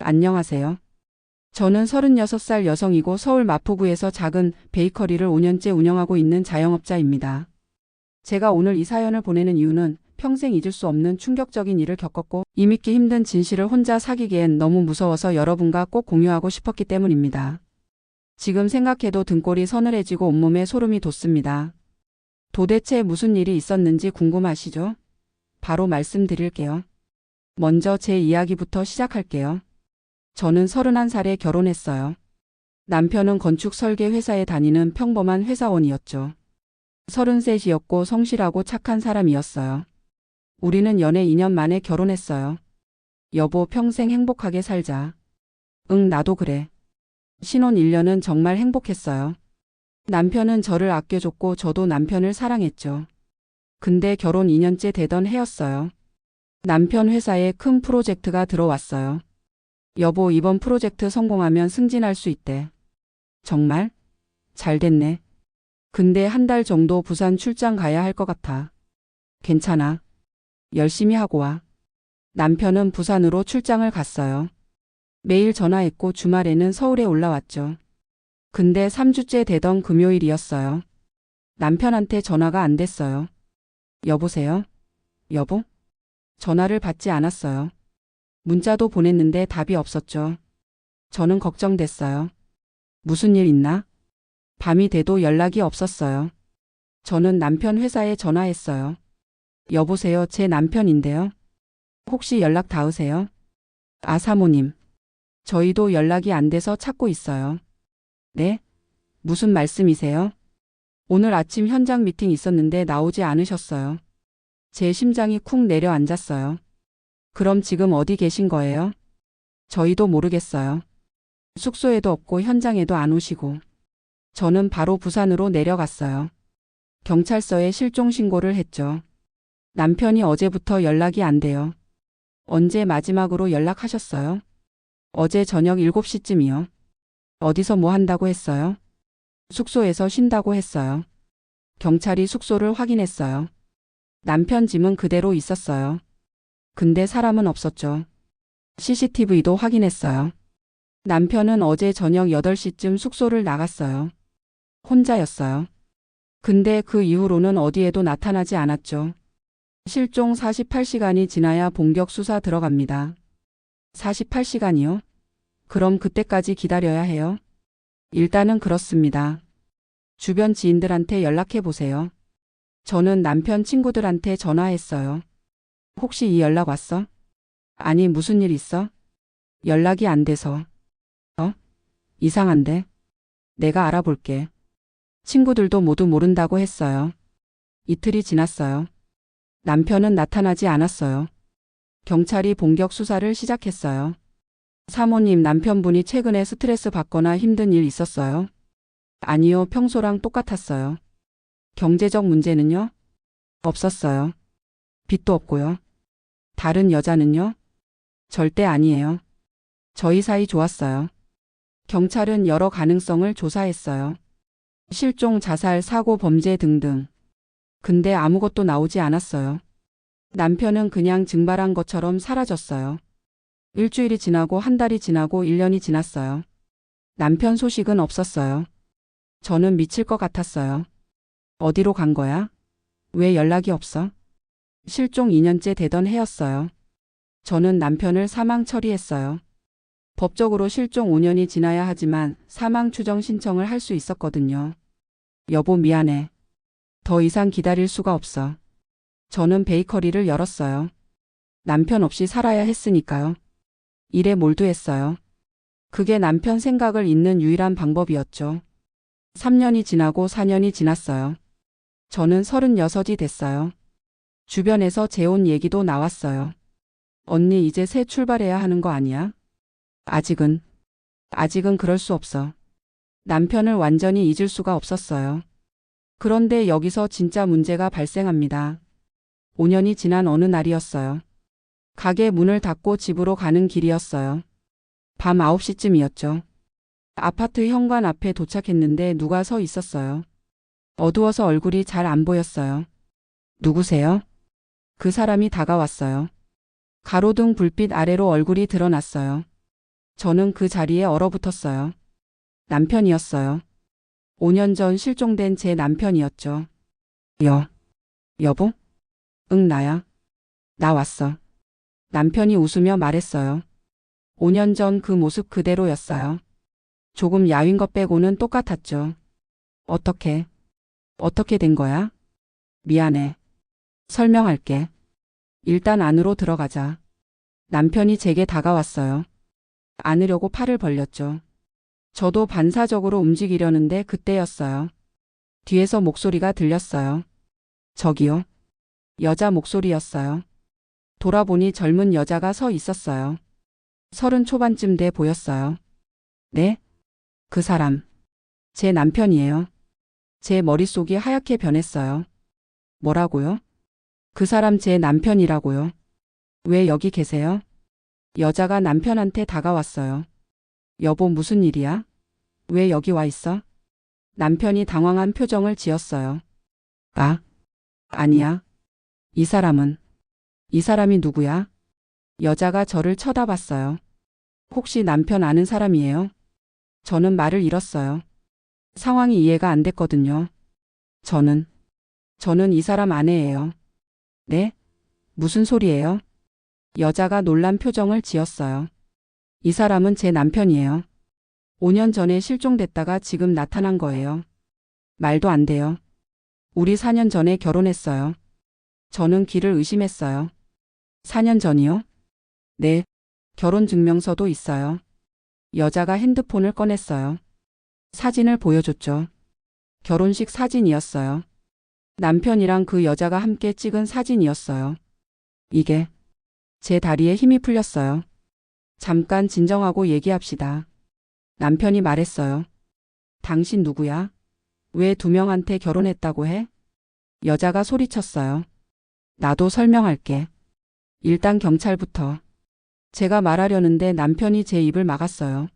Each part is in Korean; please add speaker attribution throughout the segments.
Speaker 1: 안녕하세요. 저는 36살 여성이고 서울 마포구에서 작은 베이커리를 5년째 운영하고 있는 자영업자입니다. 제가 오늘 이 사연을 보내는 이유는 평생 잊을 수 없는 충격적인 일을 겪었고 이 믿기 힘든 진실을 혼자 사귀기엔 너무 무서워서 여러분과 꼭 공유하고 싶었기 때문입니다. 지금 생각해도 등골이 서늘해지고 온몸에 소름이 돋습니다. 도대체 무슨 일이 있었는지 궁금하시죠? 바로 말씀드릴게요. 먼저 제 이야기부터 시작할게요. 저는 31살에 결혼했어요. 남편은 건축 설계 회사에 다니는 평범한 회사원이었죠. 33이었고 성실하고 착한 사람이었어요. 우리는 연애 2년 만에 결혼했어요. 여보, 평생 행복하게 살자. 응, 나도 그래. 신혼 1년은 정말 행복했어요. 남편은 저를 아껴줬고 저도 남편을 사랑했죠. 근데 결혼 2년째 되던 해였어요. 남편 회사에 큰 프로젝트가 들어왔어요. 여보, 이번 프로젝트 성공하면 승진할 수 있대. 정말? 잘 됐네. 근데 한 달 정도 부산 출장 가야 할 것 같아. 괜찮아. 열심히 하고 와. 남편은 부산으로 출장을 갔어요. 매일 전화했고 주말에는 서울에 올라왔죠. 근데 3주째 되던 금요일이었어요. 남편한테 전화가 안 됐어요. 여보세요? 여보? 전화를 받지 않았어요. 문자도 보냈는데 답이 없었죠. 저는 걱정됐어요. 무슨 일 있나? 밤이 돼도 연락이 없었어요. 저는 남편 회사에 전화했어요. 여보세요, 제 남편인데요. 혹시 연락 닿으세요? 아, 사모님. 저희도 연락이 안 돼서 찾고 있어요. 네? 무슨 말씀이세요? 오늘 아침 현장 미팅 있었는데 나오지 않으셨어요. 제 심장이 쿵 내려앉았어요. 그럼 지금 어디 계신 거예요? 저희도 모르겠어요. 숙소에도 없고 현장에도 안 오시고. 저는 바로 부산으로 내려갔어요. 경찰서에 실종 신고를 했죠. 남편이 어제부터 연락이 안 돼요. 언제 마지막으로 연락하셨어요? 어제 저녁 7시쯤이요. 어디서 뭐 한다고 했어요? 숙소에서 쉰다고 했어요. 경찰이 숙소를 확인했어요. 남편 짐은 그대로 있었어요. 근데 사람은 없었죠. CCTV도 확인했어요. 남편은 어제 저녁 8시쯤 숙소를 나갔어요. 혼자였어요. 근데 그 이후로는 어디에도 나타나지 않았죠. 실종 48시간이 지나야 본격 수사 들어갑니다. 48시간이요? 그럼 그때까지 기다려야 해요? 일단은 그렇습니다. 주변 지인들한테 연락해 보세요. 저는 남편 친구들한테 전화했어요. 혹시 이 연락 왔어? 아니, 무슨 일 있어? 연락이 안 돼서. 이상한데? 내가 알아볼게. 친구들도 모두 모른다고 했어요. 이틀이 지났어요. 남편은 나타나지 않았어요. 경찰이 본격 수사를 시작했어요. 사모님, 남편분이 최근에 스트레스 받거나 힘든 일 있었어요? 아니요, 평소랑 똑같았어요. 경제적 문제는요? 없었어요. 빚도 없고요. 다른 여자는요? 절대 아니에요. 저희 사이 좋았어요. 경찰은 여러 가능성을 조사했어요. 실종, 자살, 사고, 범죄 등등. 근데 아무것도 나오지 않았어요. 남편은 그냥 증발한 것처럼 사라졌어요. 일주일이 지나고 한 달이 지나고 1년이 지났어요. 남편 소식은 없었어요. 저는 미칠 것 같았어요. 어디로 간 거야? 왜 연락이 없어? 실종 2년째 되던 해였어요. 저는 남편을 사망 처리했어요. 법적으로 실종 5년이 지나야 하지만 사망 추정 신청을 할 수 있었거든요. 여보, 미안해. 더 이상 기다릴 수가 없어. 저는 베이커리를 열었어요. 남편 없이 살아야 했으니까요. 일에 몰두했어요. 그게 남편 생각을 잇는 유일한 방법이었죠. 3년이 지나고 4년이 지났어요. 저는 36이 됐어요. 주변에서 재혼 얘기도 나왔어요. 언니, 이제 새 출발해야 하는 거 아니야? 아직은 그럴 수 없어. 남편을 완전히 잊을 수가 없었어요. 그런데 여기서 진짜 문제가 발생합니다. 5년이 지난 어느 날이었어요. 가게 문을 닫고 집으로 가는 길이었어요. 밤 9시쯤이었죠. 아파트 현관 앞에 도착했는데 누가 서 있었어요. 어두워서 얼굴이 잘 안 보였어요. 누구세요? 그 사람이 다가왔어요. 가로등 불빛 아래로 얼굴이 드러났어요. 저는 그 자리에 얼어붙었어요. 남편이었어요. 5년 전 실종된 제 남편이었죠. 여보? 응, 나야. 나 왔어. 남편이 웃으며 말했어요. 5년 전 그 모습 그대로였어요. 조금 야윈 것 빼고는 똑같았죠. 어떻게 된 거야? 미안해. 설명할게. 일단 안으로 들어가자. 남편이 제게 다가왔어요. 안으려고 팔을 벌렸죠. 저도 반사적으로 움직이려는데 그때였어요. 뒤에서 목소리가 들렸어요. 저기요. 여자 목소리였어요. 돌아보니 젊은 여자가 서 있었어요. 30 초반쯤 돼 보였어요. 네? 그 사람. 제 남편이에요. 제 머릿속이 하얗게 변했어요. 뭐라고요? 그 사람 제 남편이라고요. 왜 여기 계세요? 여자가 남편한테 다가왔어요. 여보, 무슨 일이야? 왜 여기 와 있어? 남편이 당황한 표정을 지었어요. 아니야. 이 사람이 누구야? 여자가 저를 쳐다봤어요. 혹시 남편 아는 사람이에요? 저는 말을 잃었어요. 상황이 이해가 안 됐거든요. 저는 이 사람 아내예요. 네? 무슨 소리예요? 여자가 놀란 표정을 지었어요. 이 사람은 제 남편이에요. 5년 전에 실종됐다가 지금 나타난 거예요. 말도 안 돼요. 우리 4년 전에 결혼했어요. 저는 기를 의심했어요. 4년 전이요? 네. 결혼 증명서도 있어요. 여자가 핸드폰을 꺼냈어요. 사진을 보여줬죠. 결혼식 사진이었어요. 남편이랑 그 여자가 함께 찍은 사진이었어요. 이게 제 다리에 힘이 풀렸어요. 잠깐 진정하고 얘기합시다. 남편이 말했어요. 당신 누구야? 왜 2명한테 결혼했다고 해? 여자가 소리쳤어요. 나도 설명할게. 일단 경찰부터. 제가 말하려는데 남편이 제 입을 막았어요.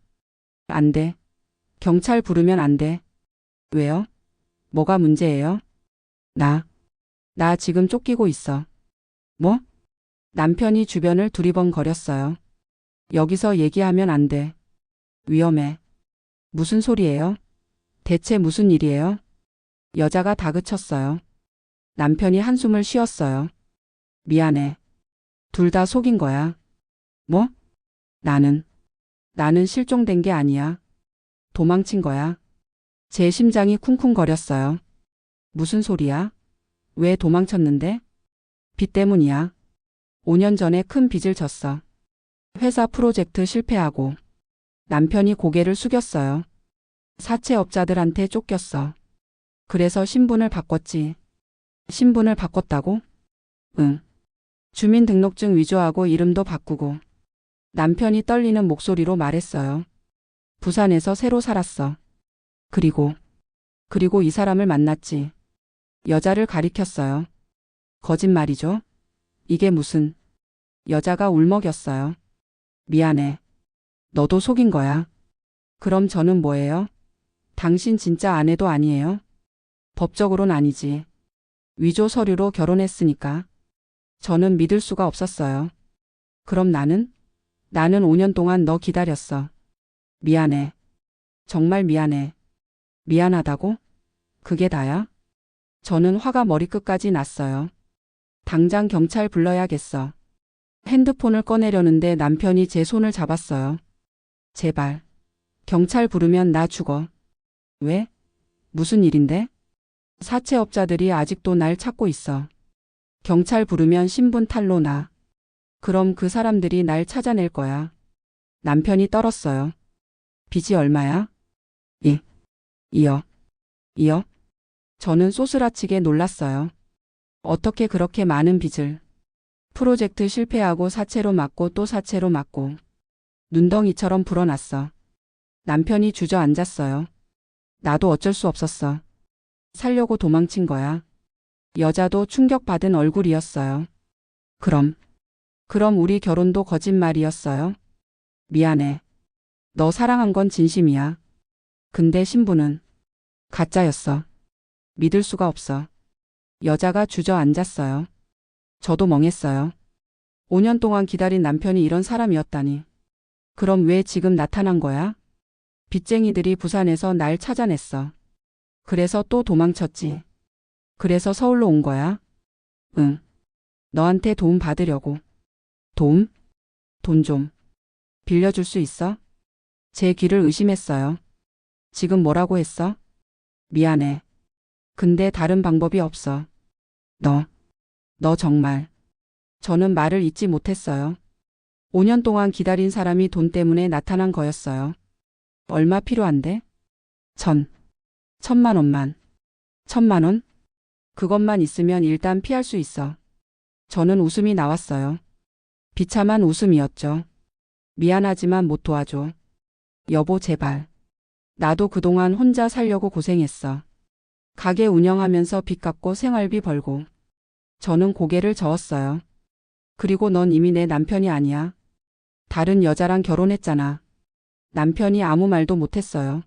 Speaker 1: 안 돼. 경찰 부르면 안 돼. 왜요? 뭐가 문제예요? 나 지금 쫓기고 있어. 뭐? 남편이 주변을 두리번거렸어요. 여기서 얘기하면 안 돼. 위험해. 무슨 소리예요? 대체 무슨 일이에요? 여자가 다그쳤어요. 남편이 한숨을 쉬었어요. 미안해. 둘 다 속인 거야. 뭐? 나는 실종된 게 아니야. 도망친 거야. 제 심장이 쿵쿵거렸어요. 무슨 소리야? 왜 도망쳤는데? 빚 때문이야. 5년 전에 큰 빚을 졌어. 회사 프로젝트 실패하고. 남편이 고개를 숙였어요. 사채업자들한테 쫓겼어. 그래서 신분을 바꿨지. 신분을 바꿨다고? 응. 주민등록증 위조하고 이름도 바꾸고. 남편이 떨리는 목소리로 말했어요. 부산에서 새로 살았어. 그리고 이 사람을 만났지. 여자를 가리켰어요. 거짓말이죠? 이게 무슨. 여자가 울먹였어요. 미안해. 너도 속인 거야. 그럼 저는 뭐예요? 당신 진짜 아내도 아니에요? 법적으로는 아니지. 위조 서류로 결혼했으니까. 저는 믿을 수가 없었어요. 그럼 나는 5년 동안 너 기다렸어. 미안해. 정말 미안해. 미안하다고? 그게 다야? 저는 화가 머리끝까지 났어요. 당장 경찰 불러야겠어. 핸드폰을 꺼내려는데 남편이 제 손을 잡았어요. 제발. 경찰 부르면 나 죽어. 왜? 무슨 일인데? 사채업자들이 아직도 날 찾고 있어. 경찰 부르면 신분 탈로 나. 그럼 그 사람들이 날 찾아낼 거야. 남편이 떨었어요. 빚이 얼마야? 2억. 저는 소스라치게 놀랐어요. 어떻게 그렇게 많은 빚을. 프로젝트 실패하고 사채로 맞고 또 사채로 맞고. 눈덩이처럼 불어났어. 남편이 주저앉았어요. 나도 어쩔 수 없었어. 살려고 도망친 거야. 여자도 충격받은 얼굴이었어요. 그럼 우리 결혼도 거짓말이었어요? 미안해. 너 사랑한 건 진심이야. 근데 신분은 가짜였어. 믿을 수가 없어. 여자가 주저앉았어요. 저도 멍했어요. 5년 동안 기다린 남편이 이런 사람이었다니. 그럼 왜 지금 나타난 거야? 빚쟁이들이 부산에서 날 찾아냈어. 그래서 또 도망쳤지. 그래서 서울로 온 거야? 응. 너한테 도움 받으려고. 도움? 돈 좀 빌려줄 수 있어? 제 귀를 의심했어요. 지금 뭐라고 했어? 미안해. 근데 다른 방법이 없어. 너 정말. 저는 말을 잇지 못했어요. 5년 동안 기다린 사람이 돈 때문에 나타난 거였어요. 얼마 필요한데? 1,000만 원만. 1,000만 원? 그것만 있으면 일단 피할 수 있어. 저는 웃음이 나왔어요. 비참한 웃음이었죠. 미안하지만 못 도와줘. 여보 제발. 나도 그동안 혼자 살려고 고생했어. 가게 운영하면서 빚 갚고 생활비 벌고. 저는 고개를 저었어요. 그리고 넌 이미 내 남편이 아니야. 다른 여자랑 결혼했잖아. 남편이 아무 말도 못했어요.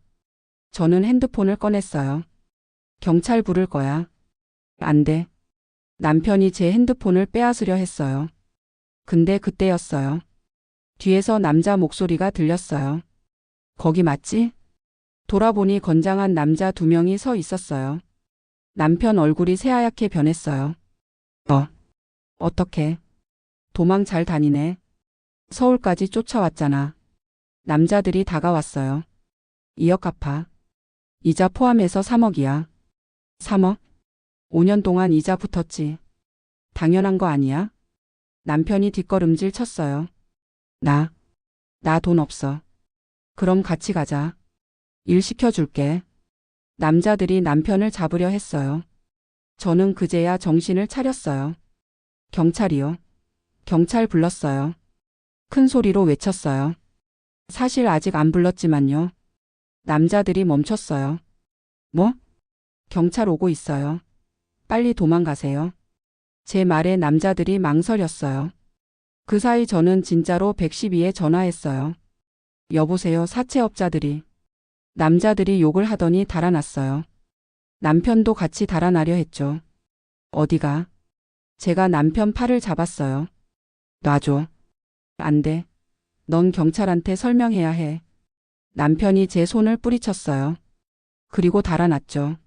Speaker 1: 저는 핸드폰을 꺼냈어요. 경찰 부를 거야. 안 돼. 남편이 제 핸드폰을 빼앗으려 했어요. 근데 그때였어요. 뒤에서 남자 목소리가 들렸어요. 거기 맞지? 돌아보니 건장한 남자 2명이 서 있었어요. 남편 얼굴이 새하얗게 변했어요. 어떻게? 도망 잘 다니네. 서울까지 쫓아왔잖아. 남자들이 다가왔어요. 2억 갚아. 이자 포함해서 3억이야. 3억? 5년 동안 이자 붙었지. 당연한 거 아니야? 남편이 뒷걸음질 쳤어요. 나 돈 없어. 그럼 같이 가자. 일 시켜줄게. 남자들이 남편을 잡으려 했어요. 저는 그제야 정신을 차렸어요. 경찰이요. 경찰 불렀어요. 큰 소리로 외쳤어요. 사실 아직 안 불렀지만요. 남자들이 멈췄어요. 뭐? 경찰 오고 있어요. 빨리 도망가세요. 제 말에 남자들이 망설였어요. 그 사이 저는 진짜로 112에 전화했어요. 여보세요, 사채업자들이. 남자들이 욕을 하더니 달아났어요. 남편도 같이 달아나려 했죠. 어디가? 제가 남편 팔을 잡았어요. 놔줘. 안 돼. 넌 경찰한테 설명해야 해. 남편이 제 손을 뿌리쳤어요. 그리고 달아났죠.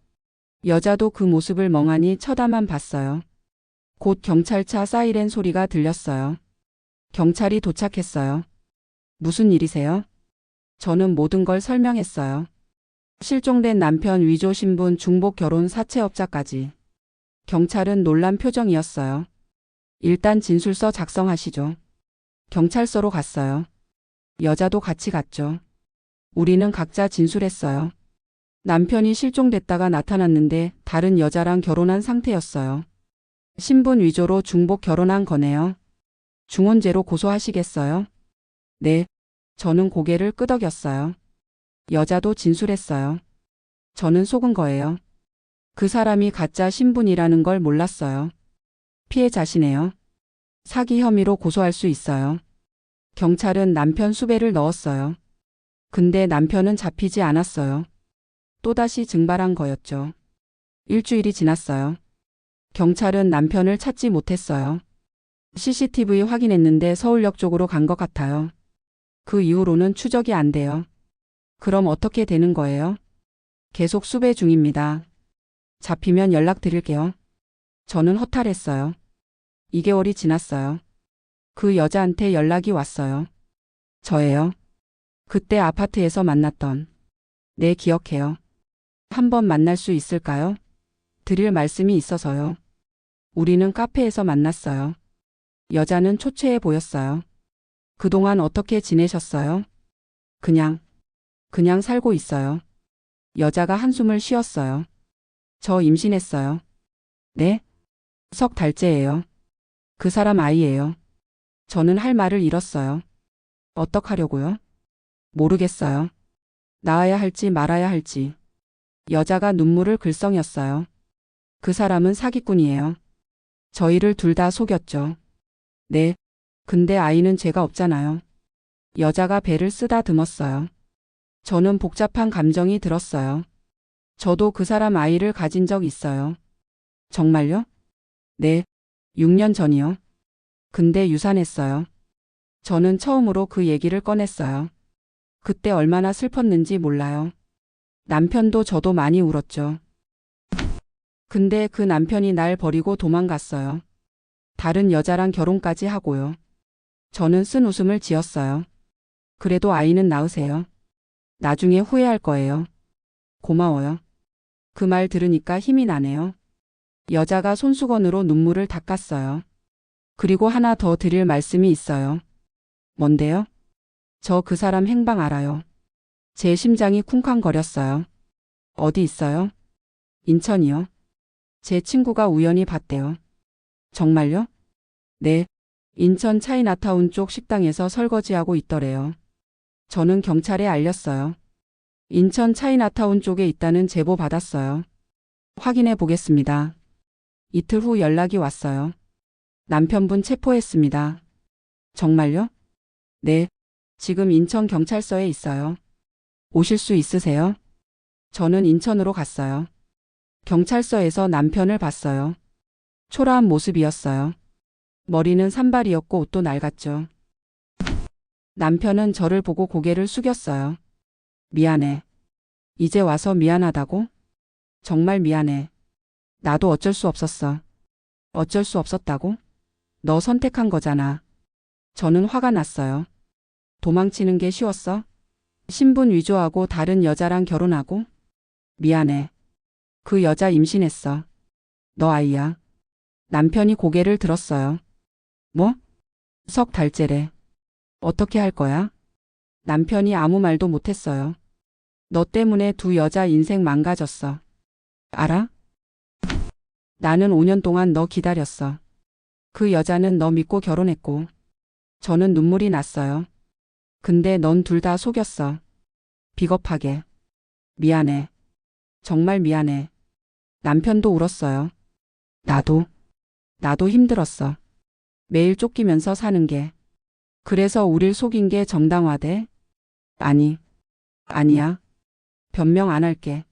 Speaker 1: 여자도 그 모습을 멍하니 쳐다만 봤어요. 곧 경찰차 사이렌 소리가 들렸어요. 경찰이 도착했어요. 무슨 일이세요? 저는 모든 걸 설명했어요. 실종된 남편 위조 신분 중복 결혼 사채업자까지. 경찰은 놀란 표정이었어요. 일단 진술서 작성하시죠. 경찰서로 갔어요. 여자도 같이 갔죠. 우리는 각자 진술했어요. 남편이 실종됐다가 나타났는데 다른 여자랑 결혼한 상태였어요. 신분 위조로 중복 결혼한 거네요. 중혼죄로 고소하시겠어요? 네. 저는 고개를 끄덕였어요. 여자도 진술했어요. 저는 속은 거예요. 그 사람이 가짜 신분이라는 걸 몰랐어요. 피해자시네요. 사기 혐의로 고소할 수 있어요. 경찰은 남편 수배를 넣었어요. 근데 남편은 잡히지 않았어요. 또다시 증발한 거였죠. 일주일이 지났어요. 경찰은 남편을 찾지 못했어요. CCTV 확인했는데 서울역 쪽으로 간 것 같아요. 그 이후로는 추적이 안 돼요. 그럼 어떻게 되는 거예요? 계속 수배 중입니다. 잡히면 연락드릴게요. 저는 허탈했어요. 2개월이 지났어요. 그 여자한테 연락이 왔어요. 저예요. 그때 아파트에서 만났던. 네, 기억해요. 한번 만날 수 있을까요? 드릴 말씀이 있어서요. 우리는 카페에서 만났어요. 여자는 초췌해 보였어요. 그동안 어떻게 지내셨어요? 그냥 살고 있어요. 여자가 한숨을 쉬었어요. 저 임신했어요. 네? 석 달째예요. 그 사람 아이예요. 저는 할 말을 잃었어요. 어떡하려고요? 모르겠어요. 낳아야 할지 말아야 할지. 여자가 눈물을 글썽였어요. 그 사람은 사기꾼이에요. 저희를 둘 다 속였죠. 네. 근데 아이는 죄가 없잖아요. 여자가 배를 쓰다듬었어요. 저는 복잡한 감정이 들었어요. 저도 그 사람 아이를 가진 적 있어요. 정말요? 네. 6년 전이요. 근데 유산했어요. 저는 처음으로 그 얘기를 꺼냈어요. 그때 얼마나 슬펐는지 몰라요. 남편도 저도 많이 울었죠. 근데 그 남편이 날 버리고 도망갔어요. 다른 여자랑 결혼까지 하고요. 저는 쓴 웃음을 지었어요. 그래도 아이는 낳으세요. 나중에 후회할 거예요. 고마워요. 그 말 들으니까 힘이 나네요. 여자가 손수건으로 눈물을 닦았어요. 그리고 하나 더 드릴 말씀이 있어요. 뭔데요? 저 그 사람 행방 알아요. 제 심장이 쿵쾅거렸어요. 어디 있어요? 인천이요. 제 친구가 우연히 봤대요. 정말요? 네. 인천 차이나타운 쪽 식당에서 설거지하고 있더래요. 저는 경찰에 알렸어요. 인천 차이나타운 쪽에 있다는 제보 받았어요. 확인해 보겠습니다. 이틀 후 연락이 왔어요. 남편분 체포했습니다. 정말요? 네. 지금 인천 경찰서에 있어요. 오실 수 있으세요? 저는 인천으로 갔어요. 경찰서에서 남편을 봤어요. 초라한 모습이었어요. 머리는 산발이었고 옷도 낡았죠. 남편은 저를 보고 고개를 숙였어요. 미안해. 이제 와서 미안하다고? 정말 미안해. 나도 어쩔 수 없었어. 어쩔 수 없었다고? 너 선택한 거잖아. 저는 화가 났어요. 도망치는 게 쉬웠어? 신분 위조하고 다른 여자랑 결혼하고? 미안해. 그 여자 임신했어. 너 아이야. 남편이 고개를 들었어요. 뭐? 석 달째래. 어떻게 할 거야? 남편이 아무 말도 못했어요. 너 때문에 두 여자 인생 망가졌어. 알아? 나는 5년 동안 너 기다렸어. 그 여자는 너 믿고 결혼했고. 저는 눈물이 났어요. 근데 넌 둘 다 속였어. 비겁하게. 미안해. 정말 미안해. 남편도 울었어요. 나도 힘들었어. 매일 쫓기면서 사는 게. 그래서 우릴 속인 게 정당화돼? 아니야. 변명 안 할게.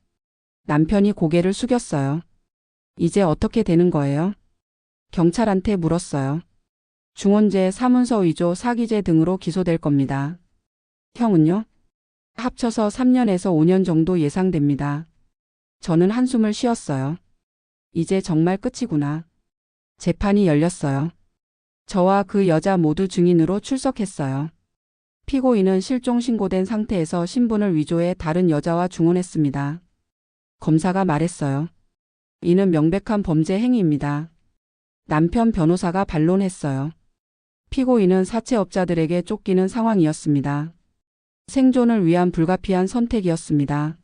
Speaker 1: 남편이 고개를 숙였어요. 이제 어떻게 되는 거예요? 경찰한테 물었어요. 중원죄, 사문서 위조, 사기죄 등으로 기소될 겁니다. 형은요? 합쳐서 3년에서 5년 정도 예상됩니다. 저는 한숨을 쉬었어요. 이제 정말 끝이구나. 재판이 열렸어요. 저와 그 여자 모두 증인으로 출석했어요. 피고인은 실종 신고된 상태에서 신분을 위조해 다른 여자와 중혼했습니다. 검사가 말했어요. 이는 명백한 범죄 행위입니다. 남편 변호사가 반론했어요. 피고인은 사채업자들에게 쫓기는 상황이었습니다. 생존을 위한 불가피한 선택이었습니다.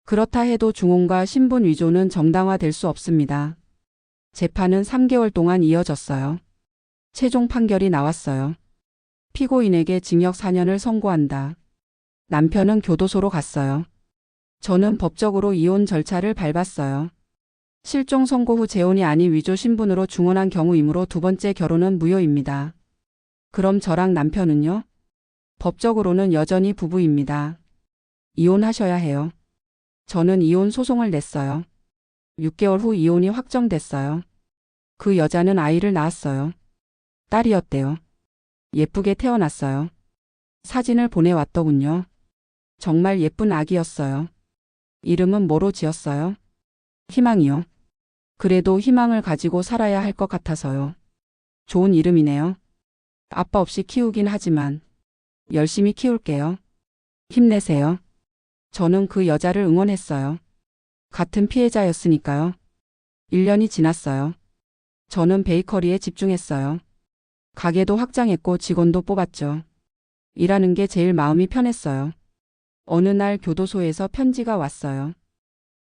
Speaker 1: 그렇다 해도 중혼과 신분 위조는 정당화될 수 없습니다. 재판은 3개월 동안 이어졌어요. 최종 판결이 나왔어요. 피고인에게 징역 4년을 선고한다. 남편은 교도소로 갔어요. 저는 법적으로 이혼 절차를 밟았어요. 실종 선고 후 재혼이 아닌 위조 신분으로 중혼한 경우이므로 두 번째 결혼은 무효입니다. 그럼 저랑 남편은요? 법적으로는 여전히 부부입니다. 이혼하셔야 해요. 저는 이혼 소송을 냈어요. 6개월 후 이혼이 확정됐어요. 그 여자는 아이를 낳았어요. 딸이었대요. 예쁘게 태어났어요. 사진을 보내왔더군요. 정말 예쁜 아기였어요. 이름은 뭐로 지었어요? 희망이요. 그래도 희망을 가지고 살아야 할 것 같아서요. 좋은 이름이네요. 아빠 없이 키우긴 하지만 열심히 키울게요. 힘내세요. 저는 그 여자를 응원했어요. 같은 피해자였으니까요. 1년이 지났어요. 저는 베이커리에 집중했어요. 가게도 확장했고 직원도 뽑았죠. 일하는 게 제일 마음이 편했어요. 어느 날 교도소에서 편지가 왔어요.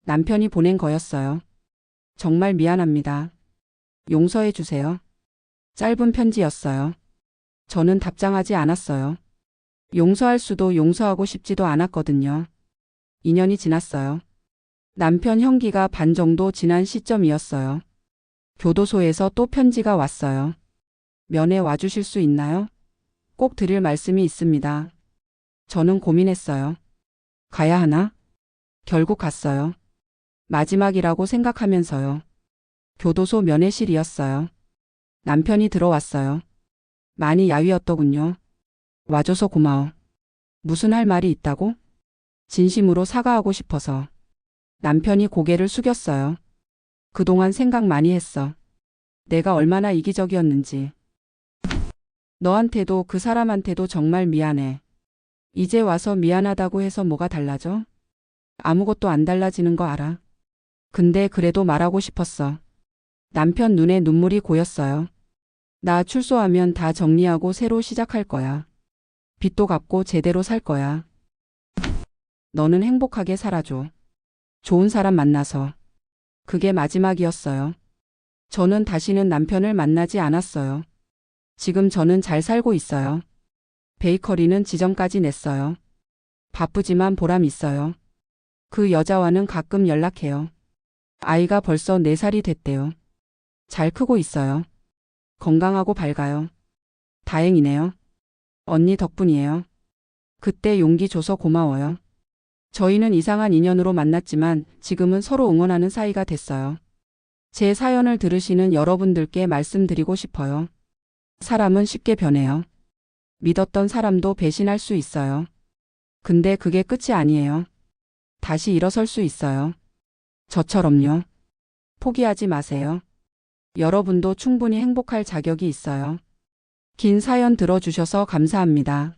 Speaker 1: 남편이 보낸 거였어요. 정말 미안합니다. 용서해 주세요. 짧은 편지였어요. 저는 답장하지 않았어요. 용서할 수도 용서하고 싶지도 않았거든요. 2년이 지났어요. 남편 형기가 반 정도 지난 시점이었어요. 교도소에서 또 편지가 왔어요. 면회 와주실 수 있나요? 꼭 드릴 말씀이 있습니다. 저는 고민했어요. 가야 하나? 결국 갔어요. 마지막이라고 생각하면서요. 교도소 면회실이었어요. 남편이 들어왔어요. 많이 야위었더군요. 와줘서 고마워. 무슨 할 말이 있다고? 진심으로 사과하고 싶어서. 남편이 고개를 숙였어요. 그동안 생각 많이 했어. 내가 얼마나 이기적이었는지. 너한테도 그 사람한테도 정말 미안해. 이제 와서 미안하다고 해서 뭐가 달라져? 아무것도 안 달라지는 거 알아. 근데 그래도 말하고 싶었어. 남편 눈에 눈물이 고였어요. 나 출소하면 다 정리하고 새로 시작할 거야. 빚도 갚고 제대로 살 거야. 너는 행복하게 살아줘. 좋은 사람 만나서. 그게 마지막이었어요. 저는 다시는 남편을 만나지 않았어요. 지금 저는 잘 살고 있어요. 베이커리는 지점까지 냈어요. 바쁘지만 보람 있어요. 그 여자와는 가끔 연락해요. 아이가 벌써 4살이 됐대요. 잘 크고 있어요. 건강하고 밝아요. 다행이네요. 언니 덕분이에요. 그때 용기 줘서 고마워요. 저희는 이상한 인연으로 만났지만 지금은 서로 응원하는 사이가 됐어요. 제 사연을 들으시는 여러분들께 말씀드리고 싶어요. 사람은 쉽게 변해요. 믿었던 사람도 배신할 수 있어요. 근데 그게 끝이 아니에요. 다시 일어설 수 있어요. 저처럼요. 포기하지 마세요. 여러분도 충분히 행복할 자격이 있어요. 긴 사연 들어주셔서 감사합니다.